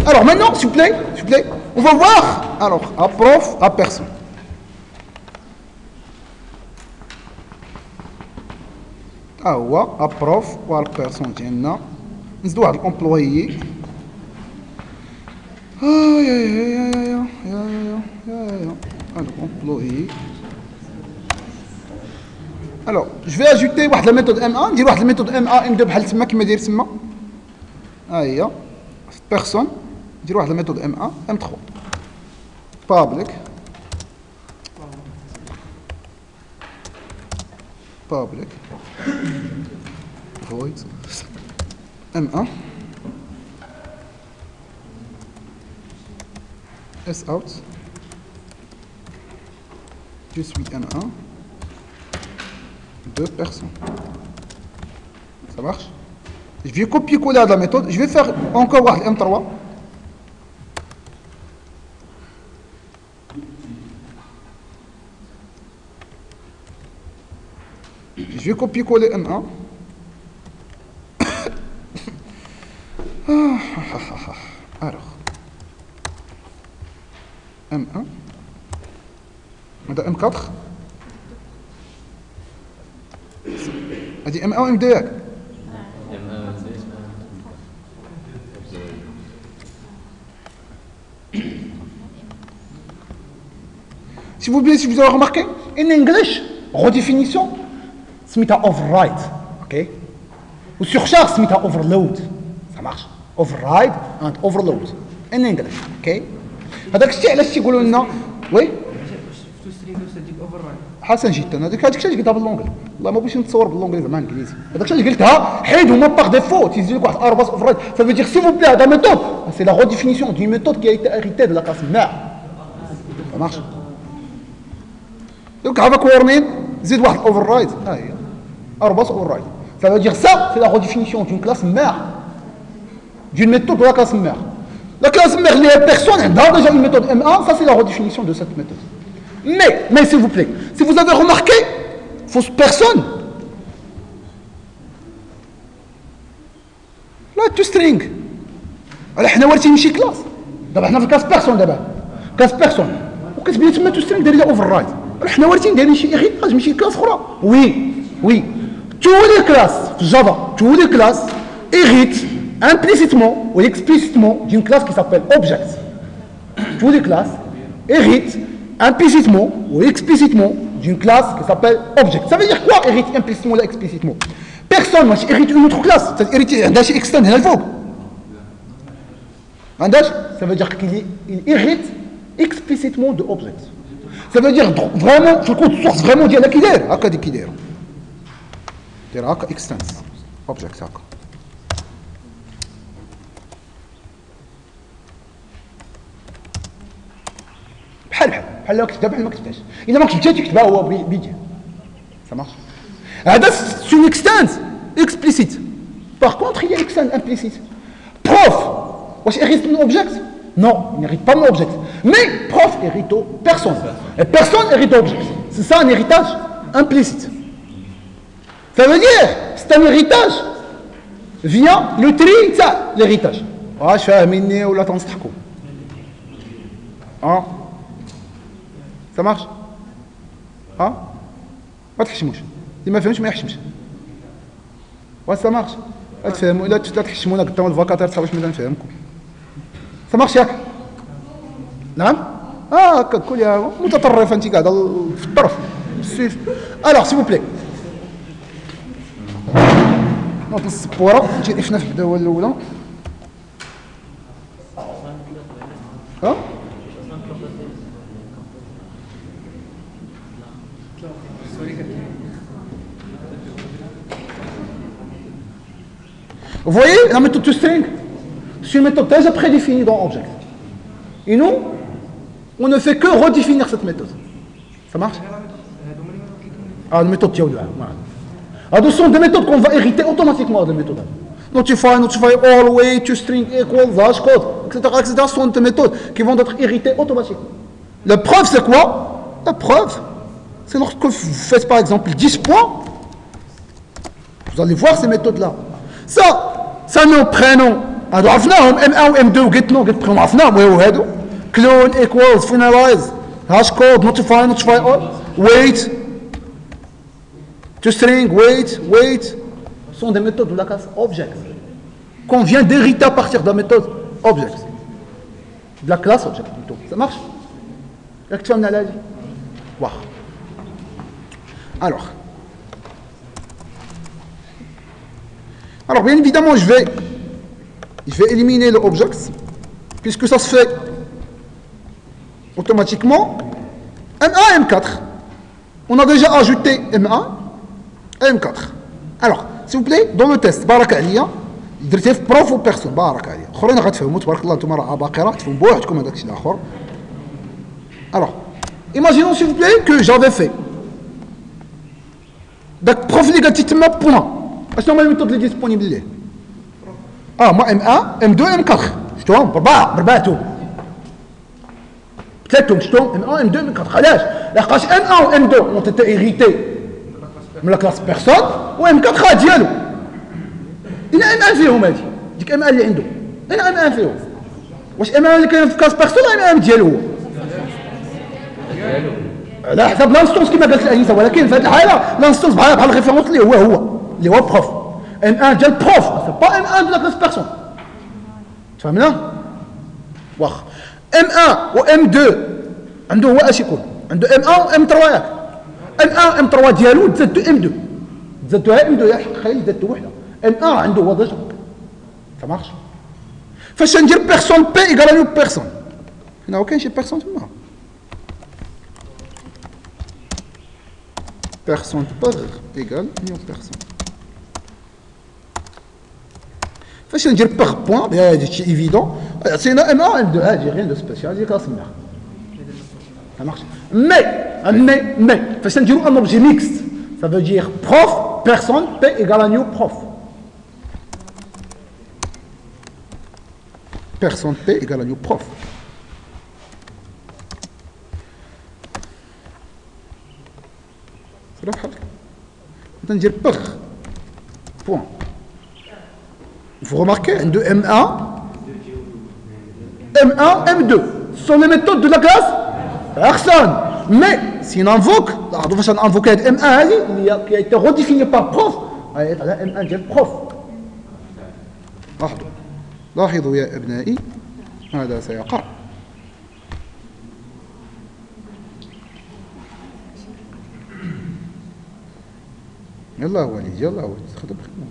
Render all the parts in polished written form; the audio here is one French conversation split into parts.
Alors maintenant, s'il vous plaît, on va voir. Alors, à prof, à personne. À prof ou à personne. On doit l'employé. Alors, je vais ajouter la méthode M1, dire la méthode M1, M2 بحال تما كما داير تما. هي personne, dire la méthode M1, M3. Public void M1 S out. Je suis M1 2 personnes. Ça marche? Je vais copier-coller la méthode. Je vais faire encore M3. Je vais copier-coller M1. Alors. M1. هذا M4. هذه M1 و M2 ياك. Si vous avez remarqué, en English, redéfinition, c'est override, ok? Ou surcharge, c'est overload. Ça marche. Override and overload. En English, ok? هذاك الشيء علاش تيقولوا لنا وي حسن جدا هذاك الشيء اللي قلتها باللونجلي والله ما بغيتش نتصور باللونجلي زعما انجليزي هذاك الشيء اللي قلتها حيد هما باغ ديفو تيزيد لك واحد ارباس اوفرايد فا دير سي فو بلي هذا ميثود سي لا ريديفينيسيون دي ميثود كي ايتي اريتي دو لا كلاس ماع ça marche donc avec warning زيد واحد اوفرايد ها هي ارباس اوفرايد ça veut dire ça c'est la redéfinition d'une classe mère d'une méthode de la classe mère. La classe mère, les personnes, dans déjà une méthode M1, ça c'est la redéfinition de cette méthode. Mais s'il vous plaît, si vous avez remarqué, fausse personne. Là, tu string. Alors, on a une classe. D'abord, on a une classe personne d'abord. Classe personne. Ou qu'est-ce que tu string derrière override. Alors, on a une héritage, une classe. Oui. Toutes les classes, Java, toutes les classes héritent implicitement ou explicitement d'une classe qui s'appelle object. Toutes les classes héritent implicitement ou explicitement d'une classe qui s'appelle object. Ça veut dire quoi hérite implicitement ou explicitement? Personne ne hérite une autre classe. Ça veut dire qu'il hérite explicitement de object. Ça veut dire vraiment, je compte source vraiment dire qui d'air. Akadi qui d'air. Aka extends object aka. بحال لو كتبتها بحال ما كتبتهاش الا ما كتبتهاش تكتبها هو بيديه ça marche هذا c'est une extend explicite par contre il y a extend implicite prof واش hérite mon object non il n'hérite pas mon object mais prof hérite aux personne et personne hérite aux object c'est ça un héritage implicite ça veut dire c'est un héritage via le tri تاع l'héritage واش فاهميني ولا تنصحكم Ça marche? ما تحشموش اللي ما فهمش ما يحشمش واش ça marche تفهموا الا تحشمونا قدام الفاكاتير صافي باش ما نفهمكم ça marche ياك نعم كل يا متطرف انت قاعده في الطرف السيف alors s'il vous plaît نوض السبوره تجي افنا في الدواء الاولى Vous voyez la méthode toString, c'est une méthode déjà prédéfinie dans Object. Et nous, on ne fait que redéfinir cette méthode. Ça marche? La méthode Tiaoula. Ce sont des méthodes qu'on va hériter automatiquement de méthodes. Notify, always, toString, equal, dash code, etc. Ce sont des méthodes qui vont être héritées automatiquement. La preuve, c'est quoi? La preuve, c'est lorsque vous faites par exemple 10 points, vous allez voir ces méthodes-là. Ça, ça nous prénom هادو عرفناهم M1 و M2 وقلت نو قلت برينوم عرفناهم وهو هادو clone equals finalize hash code notify all wait to string wait sont des méthodes de la classe object qu'on vient d'hériter à partir de la méthode object de la classe object plutôt ça marche راك تفهمنا على هادي واخا alors bien évidemment je vais éliminer le object puisque ça se fait automatiquement M1 et M4 on a déjà ajouté M1 et M4 alors s'il vous plaît dans le test بارك عليا درتيه في بروف و بيرسون بارك عليا اخرين غتفهموا تبارك الله نتوما راه عباقره تفهموا بوحدكم هذاك الشيء الاخر alors imaginons s'il vous plaît que j'avais fait داك بروف اللي قالتي تما بوان اشنو هما الميثود اللي ديسپونيبل ليه moi M1 M2 M4 شفتوهم بربعتهم ثلاثهم شفتوهم M1 M2 M4 علاش لحقاش M1 و M2 ont été hérités من لا كلاس بيرسون و M4 ديالو انا M1 فيهم هادي ديك M1 اللي عنده انا M1 فيهم واش M1 اللي كاين في كلاس بيرسون ولا M1 ديالو هو على حسب لانستونس كما قالت الانسه ولكن في هذه الحاله لانستونس بحال الريفيرونس اللي هو بروف M1 ديال بروف سي با M1 de la classe personne تفهمنا واخا M1 و M2 عنده هو اش يكون عنده M1 و M3 ياك M1 M3 ديالو تزادو M2 تزادوها M2 يا خلي زادتو وحده M1 عنده هو ديجا ça marche فاش ندير بيرسون بي ايكال نيو بيرسون هنا هو كاين شي بيرسون تما personne par égale union personne. فاش ندير باغ بوان هذا شيء ايفيدون عطينا M1 M2 هادي rien de spécial هذيك كاسميها ça marche mais فاش نديرو un objet mixte ça veut dire prof personne P égale à new prof personne P égale à new prof ندير باغ بوان vous remarquez de M1 M2 ce sont les méthodes de la classe personne mais si on invoque فاش نانفوكي هاد M1 هذه اللي qui a été redéfinie par prof غايط على M1 ديال prof لاحظوا يا ابنائي هذا سيقع يلا وليد يلا وليد خدم خدمه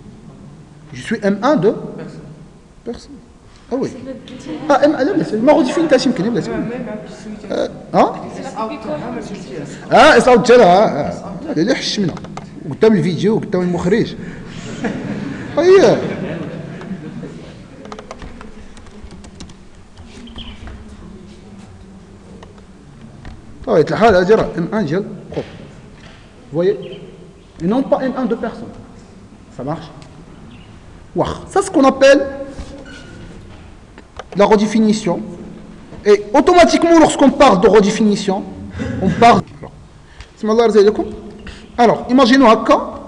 je suis M1 de personne ah oui M1 لا ما غادي فين تاش يمكن بلاتي اس اوت ديالها اللي حشمنا قدام الفيديو وقدام المخرج هي طيب الحال هذه راه M1 ديال بروف voyez et non pas M1 de personne. Ça marche? Wow. Ça, c'est ce qu'on appelle la redéfinition. Et automatiquement, lorsqu'on parle de redéfinition, on parle... Alors, imaginons هكا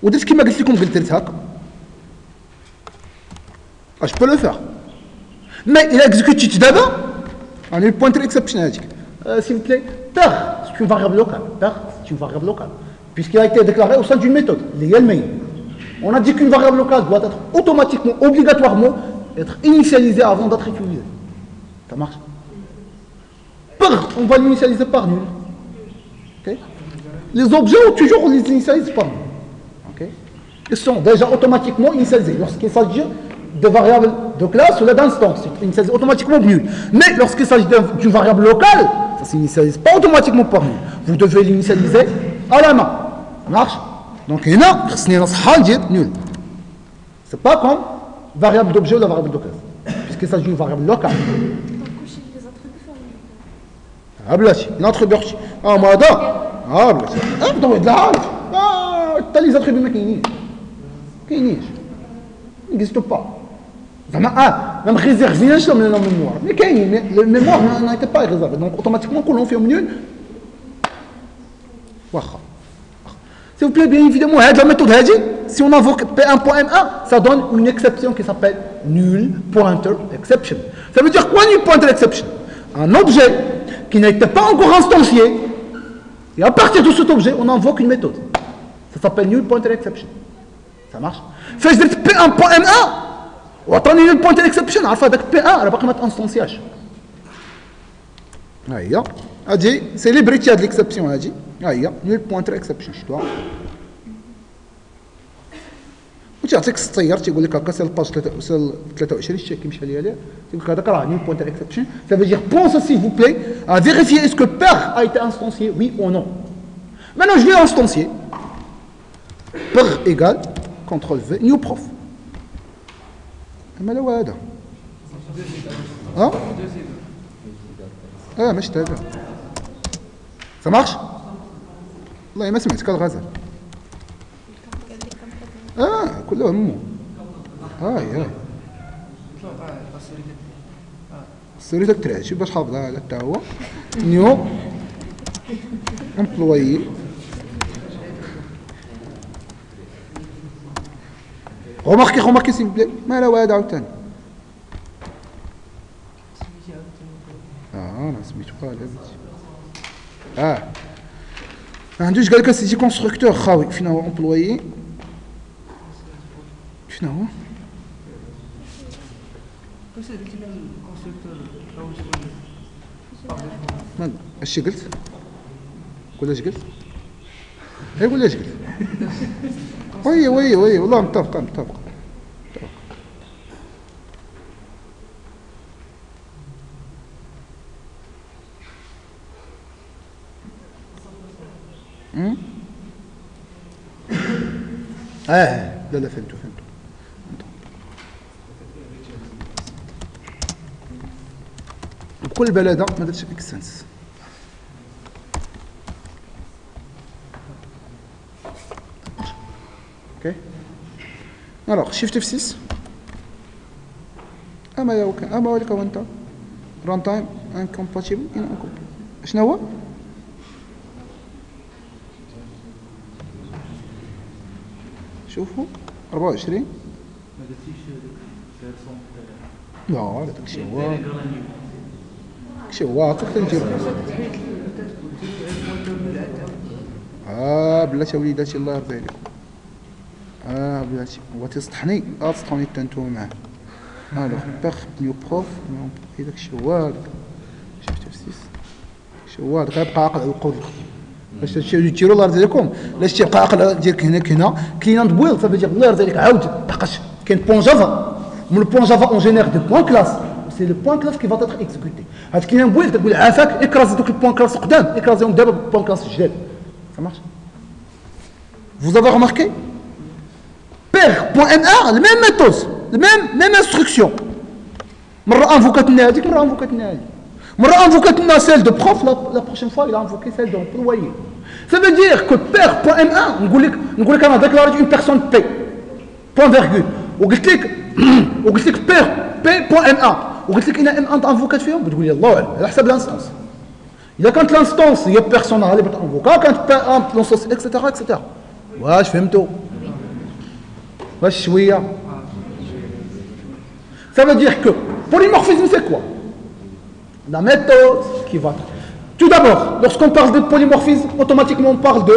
ودرت كيما قلت لكم قلت هكا. Je peux le faire. Mais il a exécuté tout d'abord. On a le pointer exception هذيك. S'il vous plaît, per, c'est une variable locale. Per, c'est une variable locale. Puisqu'il a été déclaré au sein d'une méthode, l'égal main. On a dit qu'une variable locale doit être automatiquement, obligatoirement, être initialisée avant d'être utilisée. Ça marche? Par, on va l'initialiser par nul. Okay? Les objets, toujours, on les initialise par nul. Okay? Ils sont déjà automatiquement initialisés. Lorsqu'il s'agit de variables de classe ou d'instance, c'est initialisé automatiquement nul. Mais lorsqu'il s'agit d'une variable locale, ça ne s'initialise pas automatiquement par nul. Vous devez l'initialiser à la main. Ça marche? Donc, il y a nul. C'est pas comme variable d'objet ou la variable de classe. Puisqu'il s'agit d'une variable locale. Ah, blâche, une attribut. Ah, moi, là. Ah, blâche. Ah, vous devez de la halte. Ah, t'as les attributs, mais qui n'y est. Il n'existe pas. Même réservé dans la mémoire. Mais la mémoire n'était pas réservée. Donc, automatiquement, quand on fait au nul, S'il vous plaît, bien évidemment, la méthode, si on invoque P1.M1, ça donne une exception qui s'appelle null pointer exception. Ça veut dire quoi, null pointer exception? Un objet qui n'était pas encore instancié, et à partir de cet objet, on invoque une méthode. Ça s'appelle null pointer exception. Ça marche? Fais P1.M1, ou attendez null pointer exception, alpha avec P1, elle va pas mettre instanciage. C'est les briques de l'exception. Null pointer exception. وتعطيك السطير تيقول لك هكا سي الباج 23 الشيك كيمشي ليا تيقول لك هذاك راه نيل بوينتر اكسبشن. Ça veut dire pense s'il vous plaît à vérifier est-ce que père a été instancié oui ou non. Maintenant je vais instancier père égale CTRL V new prof. مالا هذا ماشي هذا. Ça marche؟ والله ما سمعتك الغزال. كله همه. السوري داك الترعه شوف باش حافظها على حتى هو. نيو امبلويي روماركي سي بلي مالا هذا عاوتاني. انا سميتو قال هذا. ما عندوش قال لك سيتي كونستركتور خاوي فين هو امبلويي شنو هو؟ اش قلت؟ قول اش قلت؟ قول اش قلت؟ وي والله متفق. لا فهمتوا بكل بلادة ما درتش اكسنس. اوكي الوغ شيفت في 6 اما ولك وانت ران تايم انكومباتيبل شنو هو؟ شوفوا 24 لا داكشي هو عطيك تنديرو. بلاتي وليداتي الله يرضي عليكم. بلاتي هو تيسطحني تسطحوني حتى نتوما معاه. الوغ باغ نيو بروف داكشي هو هذاك شفتو في 6 شو هو هذاك غيبقى عاقل على القول. باش تيرو الله يرضي عليكم لاش تيبقى عاقل ديالك هنا كلينانت بويل صافي دير الله يرضي عليك عاود لحقاش كاين بوان جافا من البوان جافا اون جينير دو بوان كلاس سي لو بوان كلاس كي فا تاتر اكزيكوتي. هاد كلينان بويل تقول عافاك اكرازي دوك البوان كلاس قدام اكرازيهم دابا بالبوان كلاس الجداد. Ça marche? Vous avez remarqué? Per.M1, la même méthode, la même instruction. مرة انفوكاتنا هذيك مرة انفوكاتنا هذيك. مرة انفوكاتنا celle de prof la prochaine fois il a invoqué celle d'employé. Ça veut dire que per.M1 نقول لك انا déclaré une personne P. Point virgule. وقلت لك per P.M1 وقلت لك ان M1 انفوكات فيهم بتقول لي الله اعلم على حسب الانستانس. إذا كانت لانستونس هي بيرسونال اللي بتنفوكا كانت لانستونس اكسترا. واش فهمتوا؟ واش شويه؟ Ça veut dire que polymorphisme c'est quoi? La méthode qui va. Tout d'abord, lorsqu'on parle de polymorphisme, automatiquement on parle de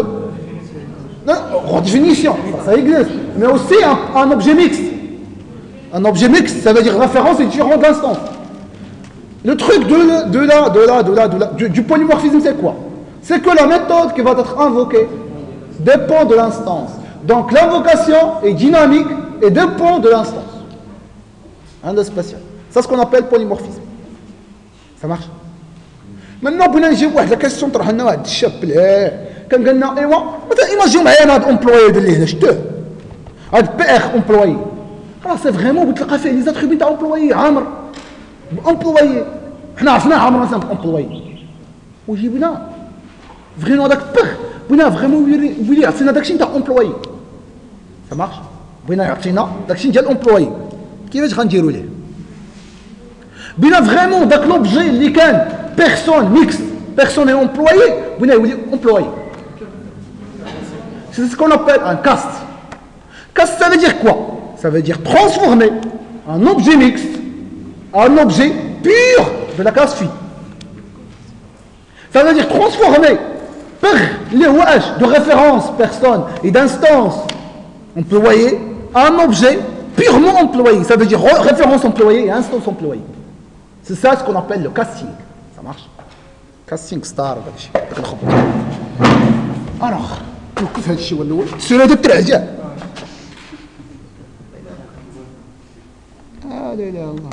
redéfinition, ça existe, mais aussi un objet mixte. Un objet mixte, ça veut dire référence et différent de l'instance. Le truc du polymorphisme, c'est quoi? C'est que la méthode qui va être invoquée dépend de l'instance. Donc l'invocation est dynamique et dépend de l'instance. Un spatial. C'est ce qu'on appelle polymorphisme. Ça marche? Maintenant, on a une question qui est واحد الشاب كان قال لنا ايوا مثلا ايماجيو معايا هذا الامبلوي اللي هنا شتوه هذا بي ار امبلوي راه سي فريمون بتلقى فيه لي زاتريبي تاع امبلوي عامر امبلوي حنا عرفناه عامر مثلا امبلوي وجبنا فريمون هذاك بيغ بغينا فريمون يولي يعطينا داكشي تاع امبلوي. Ça marche? بغينا يعطينا داكشي ديال امبلوي كيفاش غنديروا ليه؟ بغينا فريمون داك لوبجي اللي كان بيرسون ميكس بيرسون اي امبلوي بغينا يولي امبلوي. C'est ce qu'on appelle un cast. Cast, ça veut dire quoi? Ça veut dire transformer un objet mixte en objet pur de la classe phi. Ça veut dire transformer par les OH de référence personne et d'instance employée un objet purement employé. Ça veut dire référence employée et instance employée. C'est ça ce qu'on appelle le casting. Ça marche? Casting star. Alors, كيف هذا الشيء الاول؟ السؤال هذا تاع العجاب. لا اله الا الله.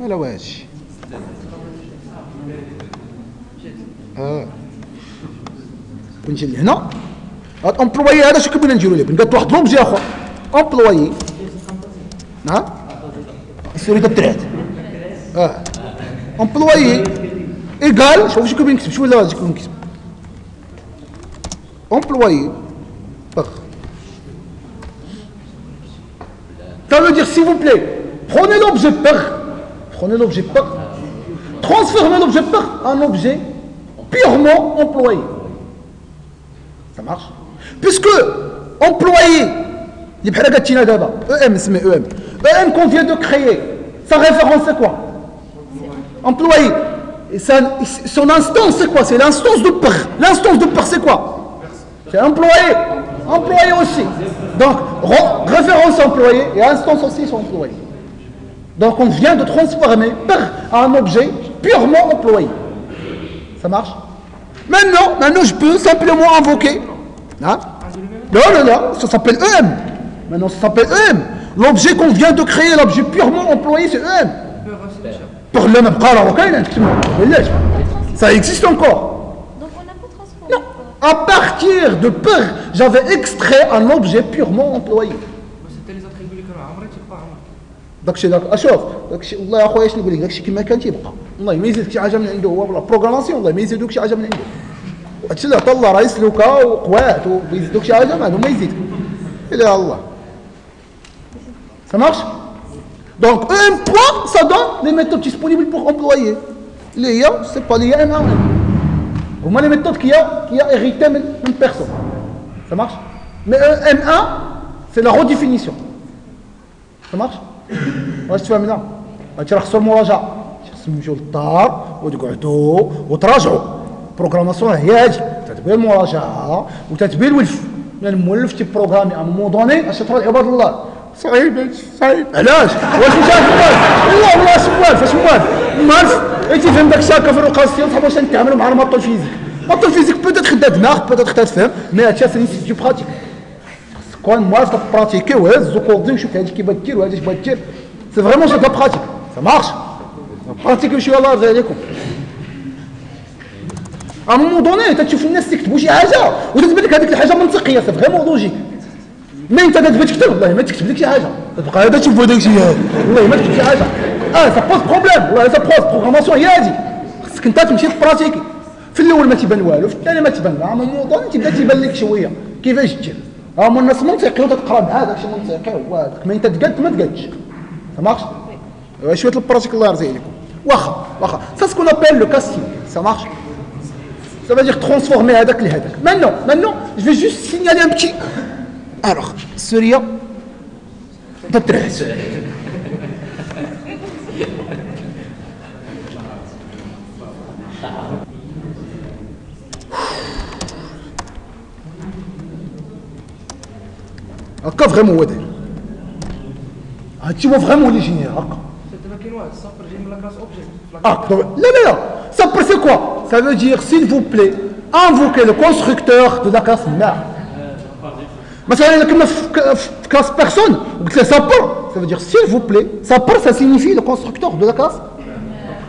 ولا واش. ونجي لهنا هاد امبلويي هذا شنو كنبغي نديرو ليه؟ بنقاد واحد لوبجي اخر امبلويي نعم السوري تاع امبلويي ايغال شوف شنو كنبغي نكتب شو ولا كنبغي نكتب امبلويي ça veut dire s'il vous plaît prenez l'objet par transformez l'objet par un objet purement employé. Ça marche? Puisque employé, EM qu'on vient de créer, sa référence c'est quoi? Employé. Et son instance c'est quoi? C'est l'instance de par. L'instance de par c'est quoi? C'est employé. Employé aussi. Donc, référence employé et instance aussi sont employés. Donc on vient de transformer par un objet purement employé. Ça marche? Maintenant je peux simplement invoquer. Hein? Non, ça s'appelle EM. Maintenant ça s'appelle EM. L'objet qu'on vient de créer, l'objet purement employé, c'est EM. Pour le ça existe encore. Donc on n'a pas transformé. Non. À partir de peur, j'avais extrait un objet purement employé. C'était les attributs que داكشي اشوف داكشي والله اخويا شنو نقول لك داكشي كما كان تيبقى والله ما يزيدك شي حاجه من عنده هو ولا بروغراماسيون والله ما يزيدوك شي حاجه من عنده هادشي اللي عطا الله راه يسلوكا وقوات ويزيدوك شي حاجه ما عندهم ما يزيدك الا الله ça marche donc un point ça donne les méthodes disponibles pour employer اللي هي سي با لي ان هما لي méthodes qui a hérité من personne ça marche mais M1 c'est la redéfinition ça marche واش تفهمنا هادشي راه خصو المراجعه خصكم تمشيو للدار وتقعدوا وتراجعوا بروغراماسيون هي هادي تتبين المراجعه وتتبين الولف يعني المولف تيبروغرامي ا مومون دوني اش تطرا عباد الله صعيب صعيب علاش واش انت عارف والله سوالف فاش موالف تيفهم داك الشيء هكا في الرقاسيون صحاب واش نتعاملوا مع الماطو الفيزيك الماطو الفيزيك بوتيت خدا دماغ بوتيت خدا تفهم مي هادشي سي دو براتيك كون موالف براتيكي وهز وكودي وشوف هادي كيفاش دير وهادي اش بغات دير سي فريمون سي دو براتيك ça marche براتيكيو شي الله يرضي عليكم ا مومون دوني تتشوف الناس تكتبوا شي حاجه وتتبان لك هذيك الحاجه منطقيه سي فريمون لوجيك مي انت تبغي تكتب والله ما تكتب لك شي حاجه تبقى هذا تشوف هذاك الشيء والله ما تكتب شي حاجه سا بوز بروبليم والله سا بوز بروغراماسيون هي هادي خصك انت تمشي تبراتيكي في الاول ما تيبان والو في الثاني ما تيبان ا مومون دوني تبدا تيبان لك شويه كيفاش دير هما الناس منطقي وتقرا مع داك الشيء منطقي هو هذاك ما انت تقاد ما تقادش ça marche شويه البراتيك الله يرضي عليكم واخا ça ce qu'on appelle le casting ça marche ça veut dire transformer هذاك لهذاك maintenant je vais juste signaler un petit alors سوريا تترعس هكا فريمون هو داير هادشي هو فريمون لي جينيير هكا non, ça c'est quoi? Ça veut dire, s'il vous plaît, invoquez le constructeur de la classe mère. Mais ça veut dire que classe personne, ça veut dire, s'il vous plaît, ça signifie le constructeur de la classe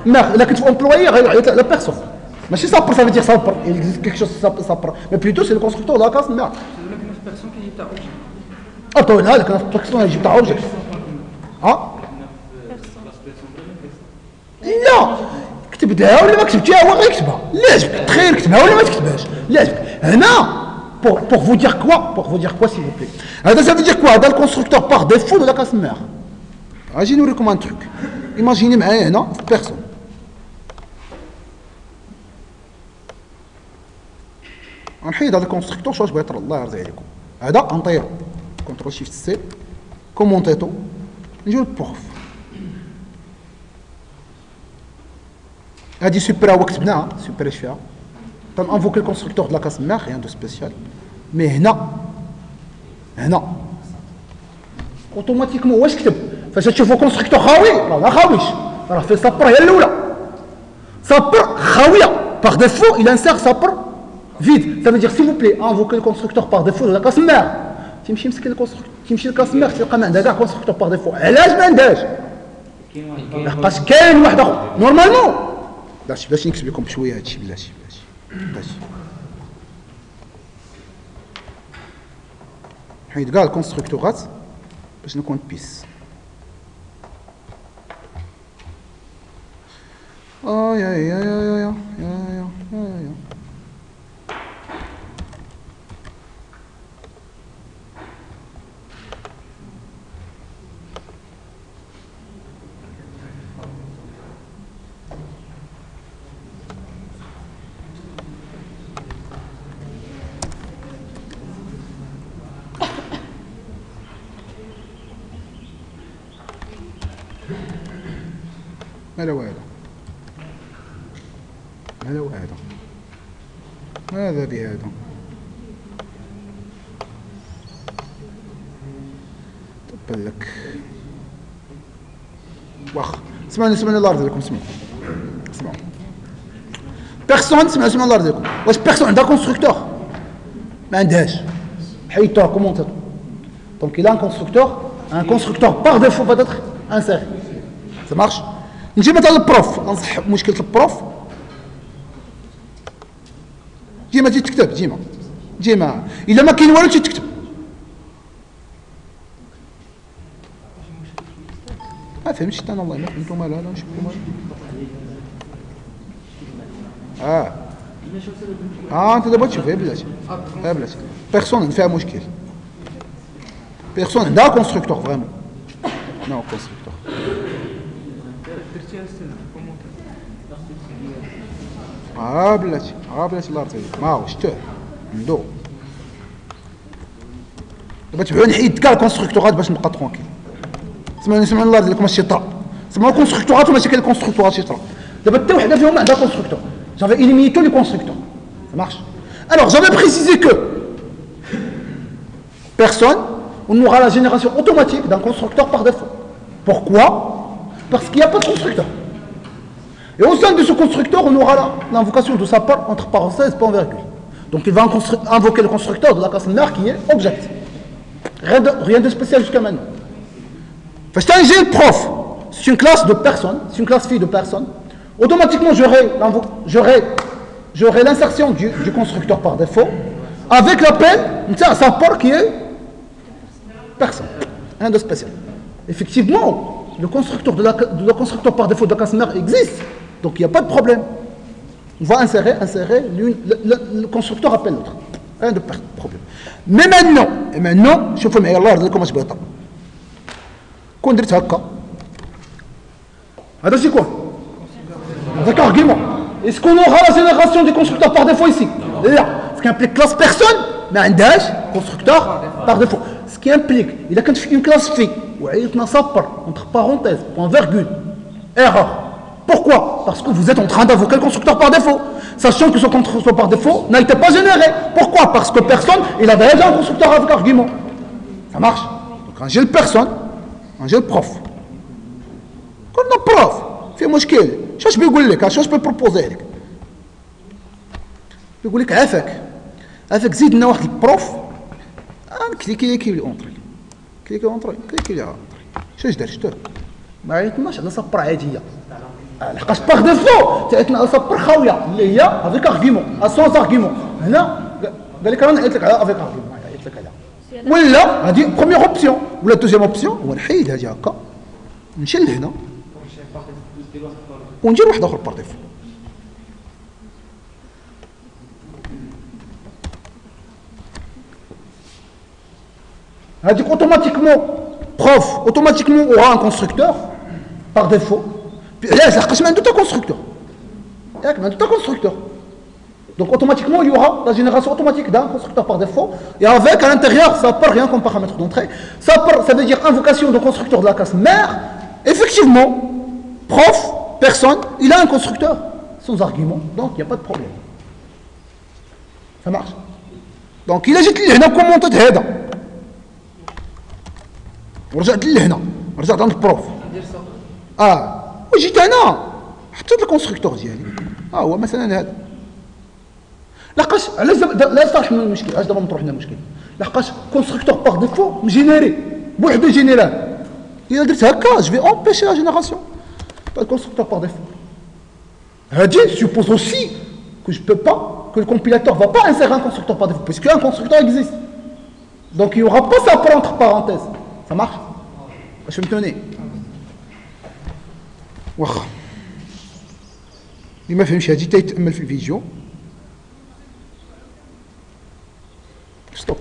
mère. Là, qu'il faut employer la personne. Mais si ça veut dire ça, il existe quelque chose qui s'appelle ça. Mais plutôt, c'est le constructeur de la classe mère. Attends, là, la personne qui est objet. Ah? لا كتبتها ولا ما كتبتيها هو غيكتبها لازمك تخير كتبها ولا ما تكتبهاش لازمك هنا pour vous dire quoi s'il vous plaît هذا ça veut dire quoi هذا الكونستركتور باغ ديفو دو لا كلاس مير اجي نوريكم ان تروك ايماجيني معايا هنا بيرسون غنحيد هذا الكونستركتور شواش بغا يطرى الله يرضي عليكم هذا غنطيرو كونترول شيفت سي كومونتيتو نجيو للبروف هادي سوبر هو كتبناها سوبر اش فيها تنانفوكي الكونستركتور د لا كاس مير ريان دو سبيسيال مي هنا اوتوماتيكمون واش كتب فاش تشوفوا كونستركتور خاوي راه ما خاويش راه في سابر هي الاولى سابر خاويه باغ ديفو il insère سابر فيد ça veut dire s'il vous plaît invoquer le constructeur par défaut de la classe mère تمشي مسكين الكونستركتور تمشي للكلاس مير تلقى ما عندها كاع كونستركتور باغ ديفو علاش ما عندهاش لحقاش كاين واحد اخر نورمالمون باش نكتب لكم بشويه هادشي بلاتي حيد كاع الكونستركتورات باش نكون بيس يا ماذا بهذا تبا لك واخ اسمعوني الله يرضي لكم اسمعوا بيرسون اسمعوا الله يرضي لكم واش بيرسون عندها كونستركتور ما عندهاش حيدتوها كومونتيتو دونك il a un constructeur par défaut peut-être inséré ça marche نجي مثلا للبروف انصح مشكله البروف ديما تجي تكتب ديما الا ما كاين والو تجي تكتب ما فهمتش انا والله ما فهمتو مالها لا نشوفو مالها انت دابا تشوف يا بلاتي بيرسون فيها مشكل بيرسون عندها كونستركتور فريمون نو كونستركتور بلاتي الله يرضي عليك ما هو شتوه ندو دابا تبعوا نحيد كاع الكونستركتورات باش نبقى ترونكيل سمعوني الله يرضي لكم الشيطان سمعوا الكونستركتورات وماشي كاين الكونستركتورات شيطان دابا حتى وحده فيهم عندها كونستركتور j'avais éliminé tous les constructeurs ça marche alors j'avais précisé que personne on aura la génération automatique d'un constructeur par défaut pourquoi parce qu'il n'y a pas de constructeur. Et au sein de ce constructeur, on aura l'invocation de sa part entre parenthèses, point virgule. Donc il va invoquer le constructeur de la classe mère qui est object. Rien de spécial jusqu'à maintenant. J'ai le prof, c'est une classe de personnes, c'est une classe fille de personnes. Automatiquement, j'aurai l'insertion du constructeur par défaut avec l'appel à sa part qui est personne. Rien de spécial. Effectivement, le constructeur de constructeur par défaut de la classe mère existe. Donc il n'y a pas de problème. On va insérer le constructeur appelle l'autre. Rien de problème. Mais maintenant, je fais mais Allah يرضي لكم اش بغيت. كون درت هكا. هذا شي كون. Avec argument. Est-ce qu'on aura la génération des constructeurs par défaut ici? Là. Ce qui implique classe personne, mais un dash constructeur par défaut. Ce qui implique, il a une classe phi. وعيطنا صبر entre parenthèses, point virgule, erreur. Pourquoi? Parce que vous êtes en train d'invoquer le constructeur par défaut, sachant que ce constructeur par défaut n'a été pas généré. Pourquoi? Parce que personne, il avait déjà un constructeur avec argument. Ça marche? Donc quand j'ai le personne, quand j'ai le prof. Quand on a prof, في مشكل. شاش بيقول لك؟ شاش بيبروبوزي لك؟ بيقول لك عافاك زيد لنا واحد البروف. كليكي لي اونطري. كليكي لي اونطري. شاش دار شتو؟ ما عيطناش على صبر عاديه. لحقاش باغ ديفو تعيطنا على صبر خاويه اللي هي افيك ارغيمون اسونس ارغيمون هنا قال لك انا نعيط لك على افيك ارغيمون عيط لك عليها ولا هذه بروميير اوبسيون ولا دوزيام اوبسيون هو نحيد هذه هكا نمشي لهنا وندير واحد اخر باغ ديفو هذيك اوتوماتيكمون بروف اوتوماتيكمون اورا ان كونستركتور باغ ديفو علاش لحقاش ما عنده حتى كونستركتور ياك ما عنده حتى كونستركتور Donc automatiquement, il y aura la génération automatique d'un constructeur par défaut. Et avec, à l'intérieur, ça part rien comme paramètre d'entrée. Ça veut dire invocation de constructeur de la classe mère. Effectivement, prof, personne, il a un constructeur sans argument. Donc il n'y a pas de problème. Ça marche. Donc il a جيت لهنا كومونتات هذا ورجعت لهنا رجعت عند البروف وجيت انا حطيت الكونستركتور ديالي هو مثلا هذا لقاش علاش لا صالح من المشكل علاش دابا نطرح لنا المشكل لقاش كونستركتور باغ ديفو مجينيري بوحدو جينيرال الا درت هكا جو في امبيشي لا جينيراسيون با كونستركتور باغ ديفو هادي suppose aussi que je peux pas, que le compilateur va pas insérer un constructeur par défaut, puisqu'un constructeur existe. Donc il n'y aura pas ça pour entre parenthèses. Ça marche? Je vais me tenir. واخا اللي ما فهمش هادي تيتأمل في الفيديو. ستوب.